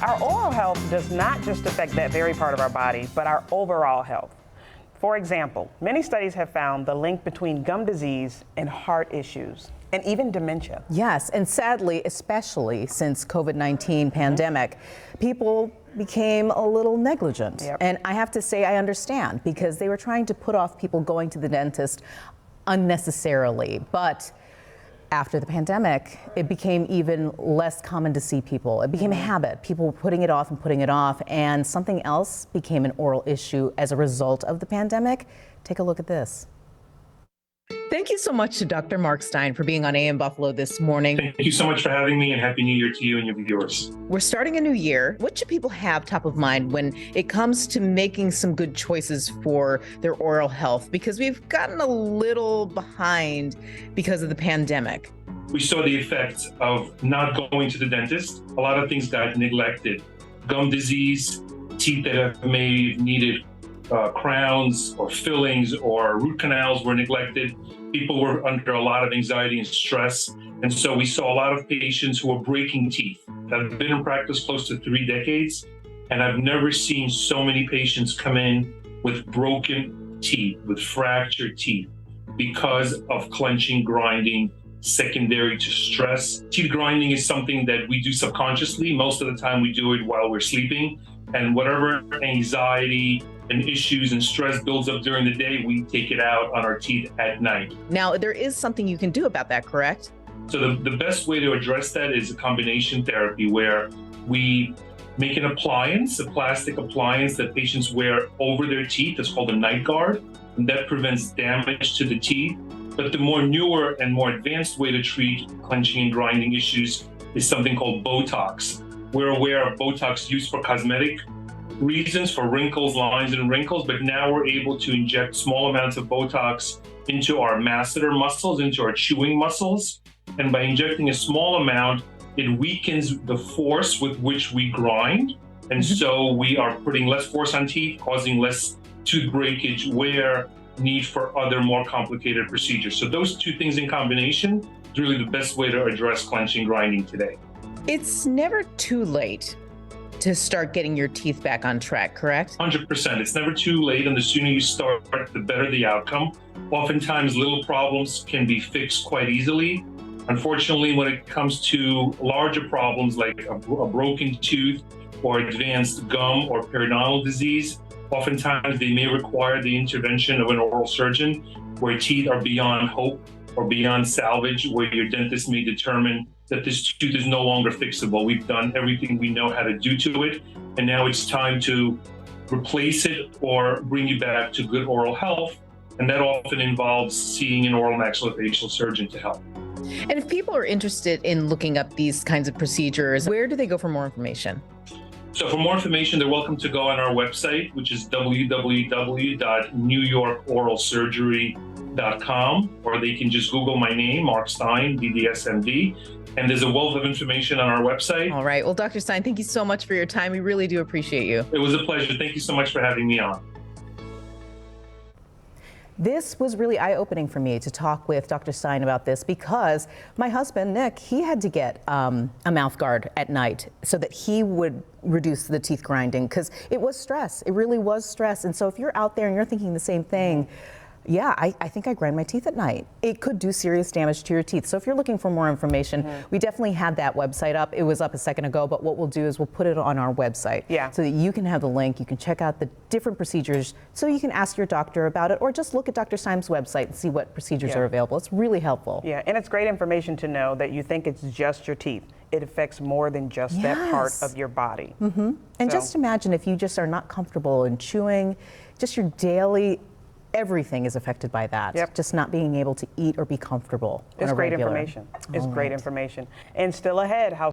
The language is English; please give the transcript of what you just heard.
Our oral health does not just affect that very part of our body, but our overall health. For example, many studies have found the link between gum disease and heart issues, and even dementia. Yes, and sadly, especially since COVID-19 pandemic, people became a little negligent. Yep. And I have to say I understand, because they were trying to put off people going to the dentist unnecessarily. But after the pandemic, it became even less common to see people. It became a habit. People were putting it off and putting it off, and something else became an oral issue as a result of the pandemic. Take a look at this. Thank you so much to Dr. Mark Stein for being on AM Buffalo this morning. Thank you so much for having me, and Happy New Year to you and your viewers. We're starting a new year. What should people have top of mind when it comes to making some good choices for their oral health? Because we've gotten a little behind because of the pandemic. We saw the effects of not going to the dentist. A lot of things got neglected. Gum disease, teeth that have maybe needed crowns or fillings or root canals were neglected. People were under a lot of anxiety and stress. And so we saw a lot of patients who were breaking teeth. I've been in practice close to 3 decades, and I've never seen so many patients come in with broken teeth, with fractured teeth, because of clenching, grinding, secondary to stress. Teeth grinding is something that we do subconsciously. Most of the time we do it while we're sleeping. And whatever anxiety and issues and stress builds up during the day, we take it out on our teeth at night. Now, there is something you can do about that, correct? So the best way to address that is a combination therapy, where we make an appliance, a plastic appliance that patients wear over their teeth. It's called a night guard, and that prevents damage to the teeth. But the more newer and more advanced way to treat clenching and grinding issues is something called Botox. We're aware of Botox used for cosmetic reasons, for wrinkles, lines, and wrinkles, but now we're able to inject small amounts of Botox into our masseter muscles, into our chewing muscles. And by injecting a small amount, it weakens the force with which we grind. And so we are putting less force on teeth, causing less tooth breakage, wear, need for other more complicated procedures. So those two things in combination is really the best way to address clenching, grinding today. It's never too late to start getting your teeth back on track, correct? 100%. It's never too late, and the sooner you start, the better the outcome. Oftentimes, little problems can be fixed quite easily. Unfortunately, when it comes to larger problems like a broken tooth or advanced gum or periodontal disease, oftentimes they may require the intervention of an oral surgeon, where teeth are beyond hope or beyond salvage, where your dentist may determine that this tooth is no longer fixable. We've done everything we know how to do to it, and now it's time to replace it or bring you back to good oral health. And that often involves seeing an oral maxillofacial surgeon to help. And if people are interested in looking up these kinds of procedures, where do they go for more information? So for more information, they're welcome to go on our website, which is www.newyorkoralsurgery.com, or they can just Google my name, Mark Stein, DDS-MD, and there's a wealth of information on our website. All right. Well, Dr. Stein, thank you so much for your time. We really do appreciate you. It was a pleasure. Thank you so much for having me on. This was really eye-opening for me to talk with Dr. Stein about this, because my husband, Nick, he had to get a mouth guard at night so that he would reduce the teeth grinding, because it was stress. It really was stress. And so if you're out there and you're thinking the same thing, yeah, I think I grind my teeth at night. It could do serious damage to your teeth. So if you're looking for more information, we definitely had that website up. It was up a second ago, but what we'll do is we'll put it on our website so that you can have the link. You can check out the different procedures, so you can ask your doctor about it, or just look at Dr. Stein's website and see what procedures are available. It's really helpful. Yeah, and it's great information to know that you think it's just your teeth. It affects more than just that part of your body. And just imagine if you just are not comfortable in chewing, just your daily, everything is affected by that. Just not being able to eat or be comfortable. It's great information. It's great information. And still ahead, how